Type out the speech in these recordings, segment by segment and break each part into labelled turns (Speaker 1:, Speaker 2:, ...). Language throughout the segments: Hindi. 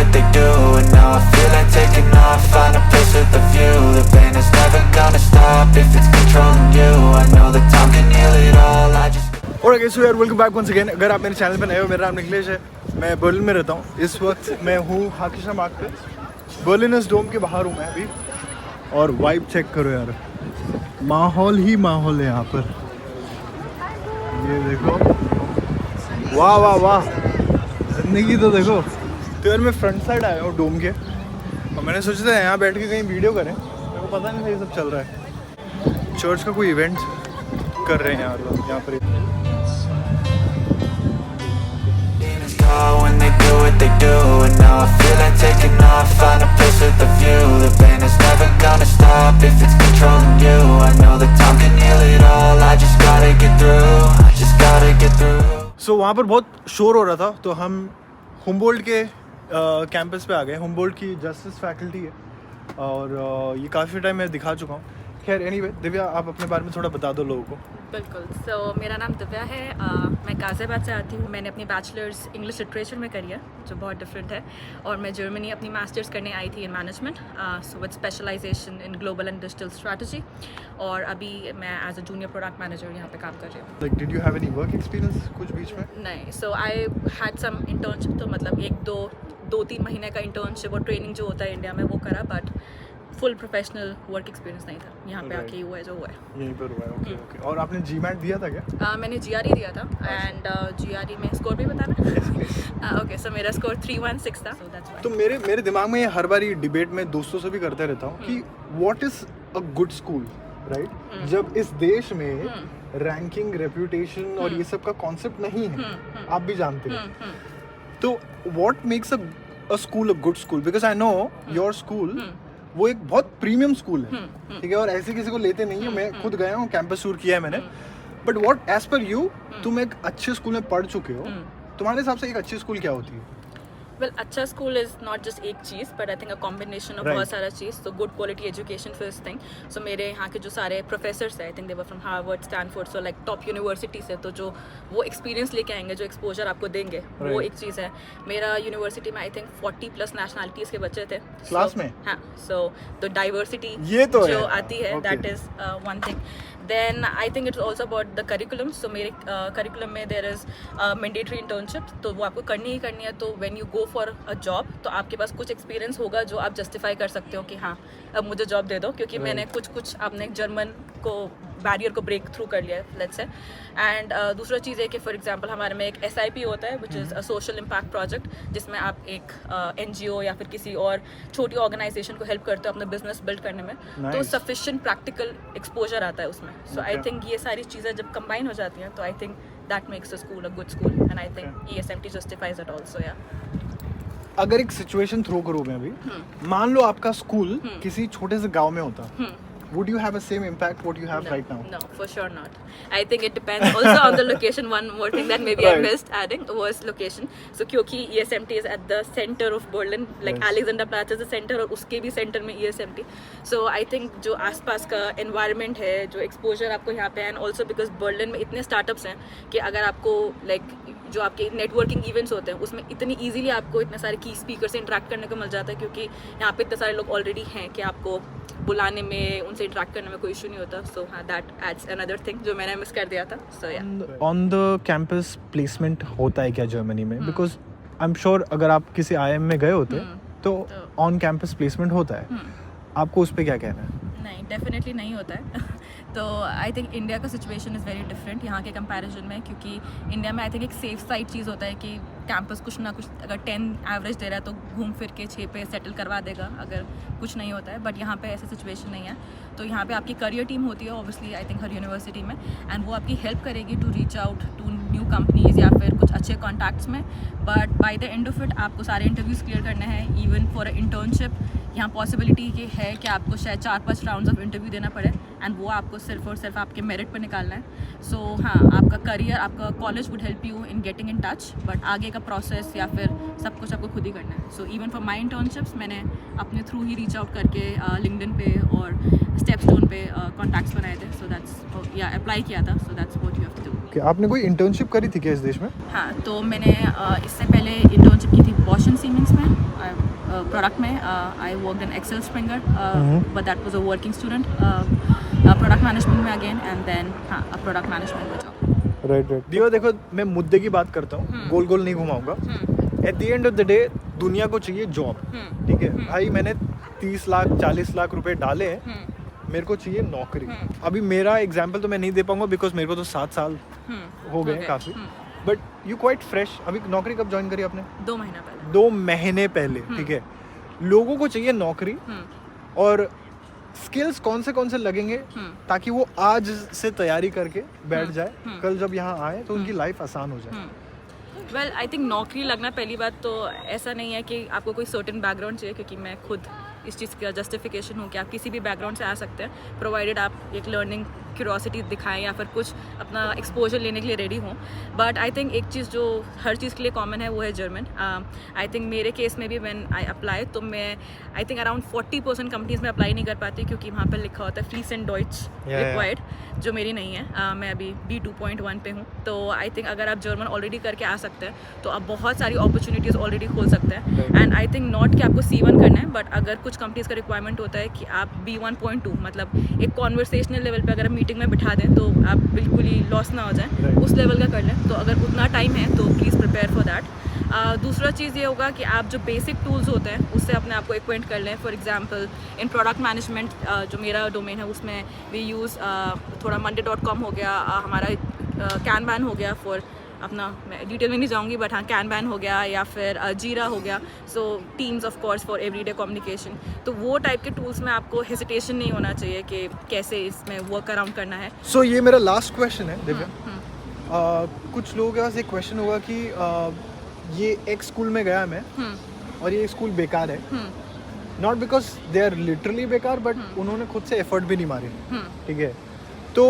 Speaker 1: what they do, and now I feel like taking off. Find a place with a view. The pain is never gonna stop if it's controlling you. I know that time can heal it all. I just
Speaker 2: Alright guys, so यार वेलकम बैक वंस अगेन। अगर आप मेरे चैनल पे नए हो, मेरा नाम निखिलेश है। मैं बर्लिन में रहता हूँ। इस वक्त मैं हूँ हाकिशा मार्ग पे, बर्लिनर्स डोम के बाहर हूँ मैं अभी। और वाइब चेक करो यार, माहौल ही माहौल है यहाँ पर। ये देखो, वाह वाह वाह, जिंदगी तो देखो। तो यार मैं फ्रंट साइड आया हूँ डोम के, और मैंने सोचा था यहाँ बैठ के कहीं वीडियो करें। मेरे को पता नहीं था ये सब चल रहा है। चर्च का कोई इवेंट कर रहे हैं यार यहाँ पर।
Speaker 1: when they do what they do, and now I feel like taking off. Find a place with a view. The pain is never gonna stop if it's controlling you. I know that time can heal it all. I just gotta get through. I just gotta get through.
Speaker 2: So वहाँ पर बहुत शोर हो रहा था, तो हम हुम्बोल्ट के कैंपस पे आ गए। हुम्बोल्ट की जस्टिस फैकल्टी है, और ये काफ़ी टाइम मैं दिखा चुका हूँ। खैर एनीवे, दिव्या आप अपने बारे में थोड़ा बता दो लोगों को।
Speaker 3: बिल्कुल। सो मेरा नाम दिव्या है। मैं गाज़ियाबाद से आती हूँ। मैंने अपनी बैचलर्स इंग्लिश लिटरेचर में करी है, जो बहुत डिफरेंट है। और मैं जर्मनी अपनी मास्टर्स करने आई थी in management, so with specialisation in global and digital strategy. और अभी मैं as a junior product manager यहाँ पे काम कर रही हूँ।
Speaker 2: Like did you have any work experience कुछ बीच में?
Speaker 3: नहीं, सो आई हैड सम इंटर्नशिप, तो मतलब दो तीन महीने का इंटर्नशिप और ट्रेनिंग जो होता है इंडिया में वो करा, but full professional work experience नहीं था। यहाँ पे आके हुआ है जो हुआ है।
Speaker 2: यहीं पर हुआ है। Okay okay. और आपने जीमैट दिया था क्या?
Speaker 3: मैंने जीआरई दिया था, एंड जीआरई में स्कोर भी बताना। ओके, सो मेरा स्कोर 316 था, सो दैट्स व्हाई।
Speaker 2: तो मेरे दिमाग में ये हर बार ये डिबेट में दोस्तों से भी करते रहता हूँ कि what is a good school, right? जब इस देश में रैंकिंग, रेप्यूटेशन और ये सब का कॉन्सेप्ट नहीं है, आप भी जानते हैं। तो what makes a school a good school? Because I know your school वो एक बहुत प्रीमियम स्कूल है, ठीक है, और ऐसे किसी को लेते नहीं है। मैं खुद गया हूँ, कैंपस टूर किया है मैंने। बट व्हाट एज पर यू, तुम एक अच्छे स्कूल में पढ़ चुके हो, तुम्हारे हिसाब से एक अच्छी स्कूल क्या होती है?
Speaker 3: वेल, अच्छा स्कूल इज़ नॉट जस्ट एक चीज़, but I think a combination of बहुत सारा चीज़। तो good quality education first thing. So मेरे यहाँ के जो सारे प्रोफेसर्स हैं, I think they were from Harvard, Stanford, so like top university से, तो जो वो एक्सपीरियंस लेके आएंगे, जो एक्सपोजर आपको देंगे, वो एक चीज़ है। मेरा यूनिवर्सिटी में आई थिंक 40+ नेशनलिटीज़ के बच्चे थे
Speaker 2: क्लास में।
Speaker 3: हाँ, सो द डाइवर्सिटी
Speaker 2: ये तो
Speaker 3: जो आती है, that is one thing. Then I think it's also about the curriculum. So मेरे curriculum में there is mandatory internship, तो वो आपको करनी ही करनी है। तो when you go for a job, तो आपके पास कुछ experience होगा जो आप justify कर सकते हो कि हाँ अब मुझे जॉब दे दो, क्योंकि मैंने कुछ आपने जर्मन को बैरियर को ब्रेक थ्रू कर लिया है, लेट्स से। एंड दूसरा चीज़ है कि फॉर एग्जांपल हमारे में एक SIP होता है, which is a social impact project, जिसमें आप एक NGO या फिर किसी और छोटी ऑर्गेनाइजेशन को हेल्प करते हो अपना बिजनेस बिल्ड करने में। तो सफिशिएंट प्रैक्टिकल एक्सपोजर आता है उसमें। सो आई थिंक ये सारी चीज़ें जब कंबाइन हो जाती हैं, तो आई think that makes a school a good school, and I think ESMT justifies it also. या
Speaker 2: अगर एक सिचुएशन थ्रो करूँ मैं अभी, मान लो आपका स्कूल किसी छोटे से गांव में होता, would you have the same impact what you have right now?
Speaker 3: No, for sure not. I think it depends also on the location. One more thing that maybe I missed adding was location. So क्योंकि ESMT is at the center of Berlin, like Alexanderplatz is the center, और उसके भी center में ESMT. So I think जो आसपास का environment है, जो exposure आपको यहाँ पे, and also because Berlin में इतने startups हैं कि अगर आपको like जो आपके नेटवर्किंग इवेंट्स होते हैं उसमें इतनी इजीली आपको इतने सारे की स्पीकर से इंटरेक्ट करने को मिल जाता है, क्योंकि यहाँ पे इतने सारे लोग ऑलरेडी हैं कि आपको बुलाने में, उनसे इंटरेक्ट करने में कोई इशू नहीं होता। सो हाँ, दैट एड्स अनदर थिंग जो मैंने मिस कर दिया था। सो या
Speaker 2: ऑन द कैंपस प्लेसमेंट होता है क्या जर्मनी में? बिकॉज आई एम श्योर अगर आप किसी IIM में गए होते तो ऑन कैंपस प्लेसमेंट होता है। आपको उस पर क्या कहना है?
Speaker 3: नहीं, डेफिनेटली नहीं होता है। तो आई थिंक इंडिया का सिचुएशन इज़ वेरी डिफरेंट यहाँ के कंपैरिजन में, क्योंकि इंडिया में आई थिंक एक सेफ साइड चीज़ होता है कि कैंपस कुछ ना कुछ अगर 10 एवरेज दे रहा है तो घूम फिर के 6 पे सेटल करवा देगा अगर कुछ नहीं होता है। बट यहाँ पे ऐसा सिचुएशन नहीं है। तो यहाँ पे आपकी करियर टीम होती है ऑब्वियसली, आई थिंक हर यूनिवर्सिटी में, एंड वो आपकी हेल्प करेगी to reach out to new companies या फिर कुछ अच्छे कॉन्टैक्ट्स में। But by the end of it आपको सारे इंटरव्यूज़ क्लियर करने हैं। इवन फॉर अ इंटर्नशिप यहाँ पॉसिबिलिटी ये है कि आपको शायद 4-5 राउंड्स ऑफ इंटरव्यू देना पड़े, एंड वो आपको सिर्फ और सिर्फ आपके मेरिट पर निकालना है। सो हाँ, आपका करियर, आपका college would help you in getting in touch, but आगे का प्रोसेस या फिर सब कुछ आपको खुद ही करना है। So even for my internships मैंने अपने थ्रू ही रीच आउट करके लिंक्डइन पे और स्टेपस्टोन पे कॉन्टैक्ट्स बनाए थे। सो दैट्स या अप्लाई किया था। So that's what you have to do.
Speaker 2: आपने कोई इंटर्नशिप करी थी क्या इस देश में?
Speaker 3: हाँ, तो मैंने इससे पहले इंटर्नशिप की थी बॉश एंड सीमेंस में। प्रोडक्ट में I worked in Axel Springer, but that was a working student. Product management में अगेन, एंड देन हाँ प्रोडक्ट मैनेजमेंट में जॉब.
Speaker 2: राइट. दियो देखो, मैं मुद्दे की बात करता हूँ, गोल गोल नहीं घुमाऊंगा. At the end of the day दुनिया को चाहिए जॉब, ठीक है भाई. मैंने 30 लाख 40 लाख रुपए डाले हैं, मेरे को चाहिए नौकरी. अभी मेरा एग्जाम्पल तो मैं नहीं दे पाऊंगा बिकॉज मेरे को तो 7 साल हो गए काफ़ी. But you quite fresh. अभी नौकरी कब ज्वाइन करी आपने?
Speaker 3: 2 महीना पहले.
Speaker 2: 2 महीने पहले, ठीक है. लोगों को चाहिए नौकरी, और स्किल्स कौन से लगेंगे ताकि वो आज से तैयारी करके बैठ जाए, कल जब यहाँ आए तो उनकी लाइफ आसान हो जाए.
Speaker 3: वेल आई थिंक नौकरी लगना पहली बात तो ऐसा नहीं है कि आपको कोई सर्टेन बैकग्राउंड चाहिए, क्योंकि मैं खुद इस चीज़ का जस्टिफिकेशन हूँ कि आप किसी भी बैकग्राउंड से आ सकते हैं, प्रोवाइडेड आप एक लर्निंग क्यूरोसिटी दिखाएं या फिर कुछ अपना एक्सपोजर लेने के लिए रेडी हों. बट आई थिंक एक चीज़ जो हर चीज़ के लिए कॉमन है वो है जर्मन. आई थिंक मेरे केस में भी व्हेन आई अप्लाई, तो मैं आई थिंक अराउंड 40% कंपनीज में अप्लाई नहीं कर पाती, क्योंकि वहाँ पर लिखा होता है फ्लूएंट डॉइच रिक्वायर्ड, जो मेरी नहीं है. मैं अभी B2.1 पे हूँ. तो आई थिंक अगर आप जर्मन ऑलरेडी करके आ सकते हैं तो आप बहुत सारी अपॉर्चुनिटीज़ ऑलरेडी खोल सकते हैं. एंड आई थिंक नॉट कि आपको C1 करना है, बट अगर कुछ कंपनीज़ का रिक्वायरमेंट होता है कि आप B1.2 मतलब एक कॉन्वर्सेशनल लेवल पे अगर आप मीटिंग में बिठा दें तो आप बिल्कुल ही लॉस ना हो जाए, उस लेवल का कर लें. तो अगर उतना टाइम है तो प्लीज़ प्रिपेयर फॉर दैट. दूसरा चीज़ ये होगा कि आप जो बेसिक टूल्स होते हैं उससे अपने आप को एक्वेंट कर लें. For example in product management जो मेरा डोमेन है उसमें वी यूज़ थोड़ा monday.com हो गया, हमारा कैनबैन हो गया फॉर अपना, मैं डिटेल में नहीं जाऊंगी, बट हाँ कैनबैन हो गया या फिर जीरा हो गया. So Teams of course for everyday communication. तो वो टाइप के टूल्स में आपको हेजिटेशन नहीं होना चाहिए कि कैसे इसमें वर्क अराउंड करना है.
Speaker 2: सो ये मेरा लास्ट क्वेश्चन है दिव्या. कुछ लोगों के पास एक क्वेश्चन होगा कि ये एक स्कूल में गया मैं और ये स्कूल बेकार है. Not because they are literally बेकार, बट उन्होंने खुद से एफर्ट भी नहीं मारे, ठीक है. तो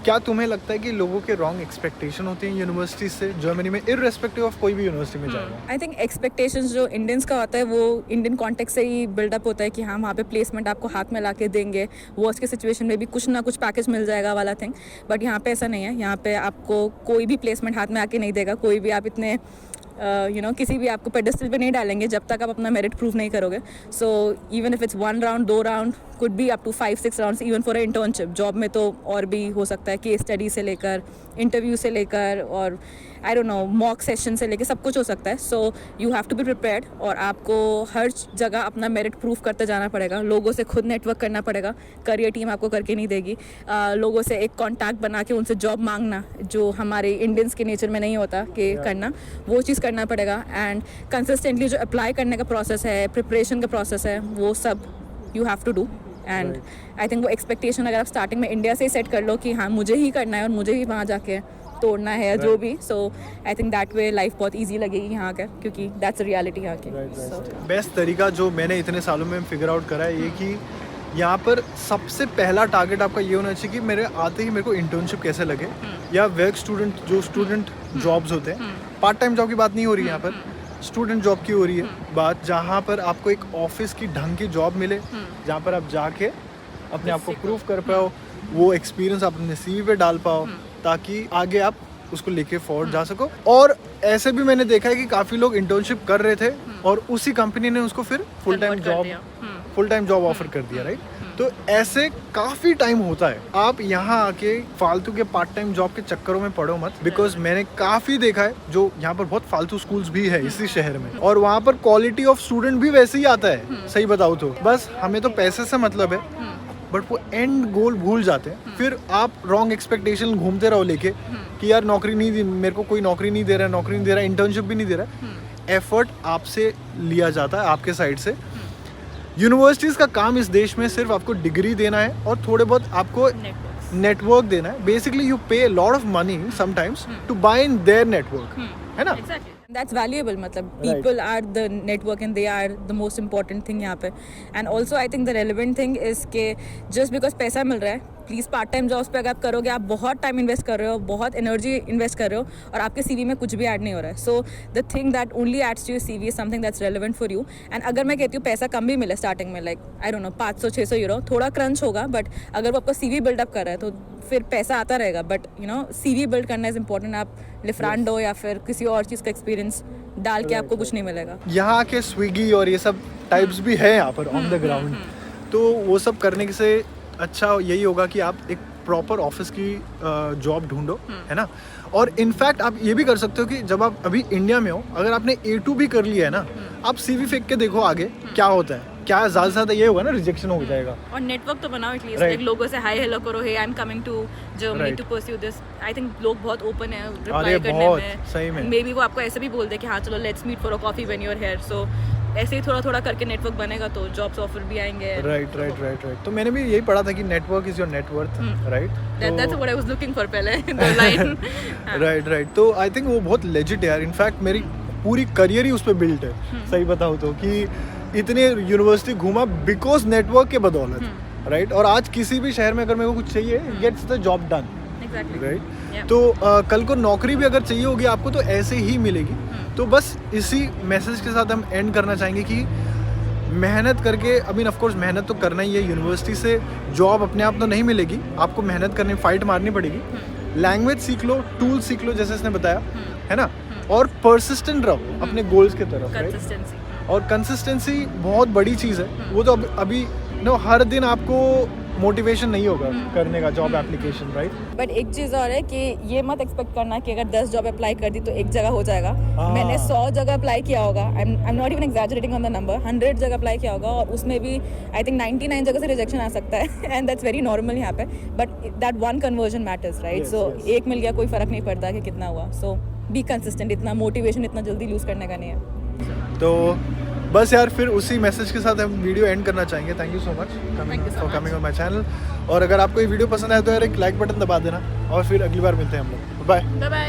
Speaker 2: क्या तुम्हें लगता है कि लोगों के रॉन्ग एक्सपेक्टेशन होते हैं यूनिवर्सिटी से जर्मनी में, इररेस्पेक्टिव ऑफ कोई भी यूनिवर्सिटी में जाएगा?
Speaker 3: आई थिंक एक्सपेक्टेशंस जो इंडियंस का होता है वो इंडियन कॉन्टेक्स्ट से ही बिल्डअप होता है कि हाँ वहाँ पे प्लेसमेंट आपको हाथ में ला के देंगे, वर्स्ट के सिचुएशन में भी कुछ ना कुछ पैकेज मिल जाएगा वाला थिंग. बट यहाँ पे ऐसा नहीं है. यहाँ पे आपको कोई भी प्लेसमेंट हाथ में आके नहीं देगा. कोई भी आप इतने किसी भी आपको पेडेस्टल पे नहीं डालेंगे जब तक आप अपना मेरिट प्रूव नहीं करोगे. So even if it's 1 round 2 round, could be up to 5-6 rounds even for internship. Job में तो और भी हो सकता है, केस स्टडी से लेकर इंटरव्यू से लेकर और I don't know mock session से लेकर सब कुछ हो सकता है. So you have to be prepared, और आपको हर जगह अपना मेरिट प्रूफ करते जाना पड़ेगा. लोगों से खुद नेटवर्क करना पड़ेगा, करियर टीम आपको करके नहीं देगी. लोगों से एक कॉन्टैक्ट बना के उनसे जॉब मांगना, जो हमारे इंडियंस के नेचर में नहीं होता कि करना, वो चीज़ करना पड़ेगा. एंड कंसिस्टेंटली जो अप्लाई करने का प्रोसेस है, प्रिपरेशन का प्रोसेस है, वो सब you have to do. And I think वो एक्सपेक्टेशन अगर आप स्टार्टिंग में इंडिया से ही सेट कर लो कि हाँ मुझे ही करना है और मुझे ही वहाँ जाके तोड़ना है जो भी, so I think that way life बहुत इजी लगेगी यहाँ का, क्योंकि दैट्स रियलिटी यहाँ की.
Speaker 2: बेस्ट तरीका जो मैंने इतने सालों में फिगर आउट करा है ये कि यहाँ पर सबसे पहला टारगेट आपका ये होना चाहिए कि मेरे आते ही मेरे को इंटर्नशिप कैसे लगे, या वर्क स्टूडेंट जो स्टूडेंट जॉब्स होते हैं, पार्ट टाइम जॉब की बात नहीं हो रही है यहाँ पर, स्टूडेंट जॉब की हो रही है बात, जहाँ पर आपको एक ऑफिस की ढंग की जॉब मिले, जहाँ पर आप जाके अपने आप को प्रूव कर पाओ, वो एक्सपीरियंस आप अपने CV पे डाल पाओ, ताकि आगे आप उसको लेके फॉरवर्ड जा सको. और ऐसे भी मैंने देखा है कि काफ़ी लोग इंटर्नशिप कर रहे थे और उसी कंपनी ने उसको फिर फुल टाइम जॉब ऑफर कर दिया, राइट. तो ऐसे काफ़ी टाइम होता है. आप यहाँ आके फालतू के पार्ट टाइम जॉब के चक्करों में पड़ो मत, बिकॉज मैंने काफ़ी देखा है जो यहाँ पर बहुत फालतू स्कूल्स भी है इसी शहर में, और वहाँ पर क्वालिटी ऑफ स्टूडेंट भी वैसे ही आता है. सही बताओ तो बस हमें तो पैसे से मतलब है, बट वो एंड गोल भूल जाते हैं. फिर आप रॉन्ग एक्सपेक्टेशन घूमते रहो लेके कि यार नौकरी नहीं दी, मेरे को कोई नौकरी नहीं दे रहा, इंटर्नशिप भी नहीं दे रहा. एफर्ट आपसे लिया जाता है आपके साइड से. यूनिवर्सिटीज़ का काम इस देश में सिर्फ आपको डिग्री देना है और थोड़े बहुत आपको नेटवर्क देना है. Basically you pay lot of money sometimes to buy in their network, है ना.
Speaker 3: That's valuable. मतलब people are the network and they are the most important thing यहाँ पे. And also I think the relevant thing is कि just because पैसा मिल रहा है, प्लीज़ पार्ट टाइम जॉब्स पे अगर आप करोगे, आप बहुत टाइम इन्वेस्ट कर रहे हो, बहुत एनर्जी इन्वेस्ट कर रहे हो और आपके CV में कुछ भी ऐड नहीं हो रहा है. So the thing that only adds to your CV is something that's relevant for you. And अगर मैं कहती हूँ पैसा कम भी मिले स्टार्टिंग में, like I don't no 500-600 euro, थोड़ा क्रंच होगा, बट अगर वो आपका CV बिल्डअप कर रहा है तो फिर पैसा आता रहेगा. But you know CV build करना इज़ इम्पॉर्टेंट. आप लिफ्रांडो या फिर किसी और चीज़ का एक्सपीरियंस डाल के आपको कुछ नहीं मिलेगा।
Speaker 2: यहाँ के स्विगी और ये सब टाइप्स भी है यहाँ पर ऑन द ग्राउंड, तो वो सब करने से अच्छा यही होगा कि आप एक प्रॉपर ऑफिस की जॉब ढूंढो, है ना। और इनफैक्ट आप ये भी कर सकते हो कि जब आप अभी इंडिया में हो, अगर आपने A2 भी कर लिया है ना, आप CV फेंक के देखो आगे क्या होता है, क्या ज़्यादा से ज़्यादा ये होगा ना, रिजेक्शन हो जाएगा।
Speaker 3: और नेटवर्क तो बनाओ एटलीस्ट,
Speaker 2: Right.
Speaker 3: लाइक लोगों से हाय हेलो करो, hey I am coming to Germany
Speaker 2: Right.
Speaker 3: To pursue this. I think लोग बहुत ओपन है
Speaker 2: अरे
Speaker 3: रिप्लाई करने
Speaker 2: बहुत,
Speaker 3: में,
Speaker 2: सही में।
Speaker 3: मे बी वो आपको ऐसे भी बोल दे कि हाँ चलो let's meet for a coffee when you are here. So ऐसे ही थोड़ा थोड़ा करके नेटवर्क बनेगा तो जॉब्स ऑफर भी आएंगे।
Speaker 2: राइट। तो मैंने भी यही पढ़ा था कि network is your net worth, right.
Speaker 3: That's what I was looking for पहले द लाइन।
Speaker 2: राइट। तो आई थिंक वो बहुत लेजिट है यार। इनफैक्ट मेरी पूरी करियर ही उस पर बिल्ट है, सही बताऊँ तो, कि इतने यूनिवर्सिटी घूमा बिकॉज नेटवर्क के बदौलत, राइट। और आज किसी भी शहर में अगर मेरे को कुछ चाहिए, gets the job done,
Speaker 3: exactly,
Speaker 2: right. तो कल को नौकरी भी अगर चाहिए होगी आपको तो ऐसे ही मिलेगी। तो बस इसी मैसेज के साथ हम एंड करना चाहेंगे कि मेहनत करके, आई मीन ऑफ कोर्स मेहनत तो करना ही है। यूनिवर्सिटी से जॉब अपने आप तो नहीं मिलेगी, आपको मेहनत करनी, फाइट मारनी पड़ेगी। लैंग्वेज सीख लो, टूल सीख लो, जैसे इसने बताया, है ना। और परसिस्टेंट रहो अपने गोल्स की तरफ, राइट।
Speaker 3: कंसिस्टेंसी,
Speaker 2: और कंसिस्टेंसी बहुत बड़ी चीज़ है। वो तो अभी नो हर दिन आपको मोटिवेशन नहीं होगा करने का जॉब एप्लीकेशन, राइट।
Speaker 3: बट एक चीज़ और है कि ये मत एक्सपेक्ट करना कि अगर 10 जॉब अप्लाई कर दी तो एक जगह हो जाएगा। मैंने 100 जगह अप्लाई किया होगा, I am not even exaggerating on the number, 100 जगह अप्लाई किया होगा और उसमें भी आई थिंक 99 जगह से रिजेक्शन आ सकता है एंड दैट्स वेरी नॉर्मल यहाँ पे। But that one conversion matters, right. So एक मिल गया, कोई फ़र्क नहीं पड़ता कि कितना हुआ। सो बी कंसिस्टेंट, इतना मोटिवेशन इतना जल्दी लूज़ करने का नहीं है।
Speaker 2: तो बस यार, फिर उसी मैसेज के साथ हम वीडियो एंड करना चाहेंगे। Thank you so much for coming on my channel. और अगर आपको ये वीडियो पसंद आया तो यार एक लाइक बटन दबा देना, और फिर अगली बार मिलते हैं हम लोग। Bye
Speaker 3: bye.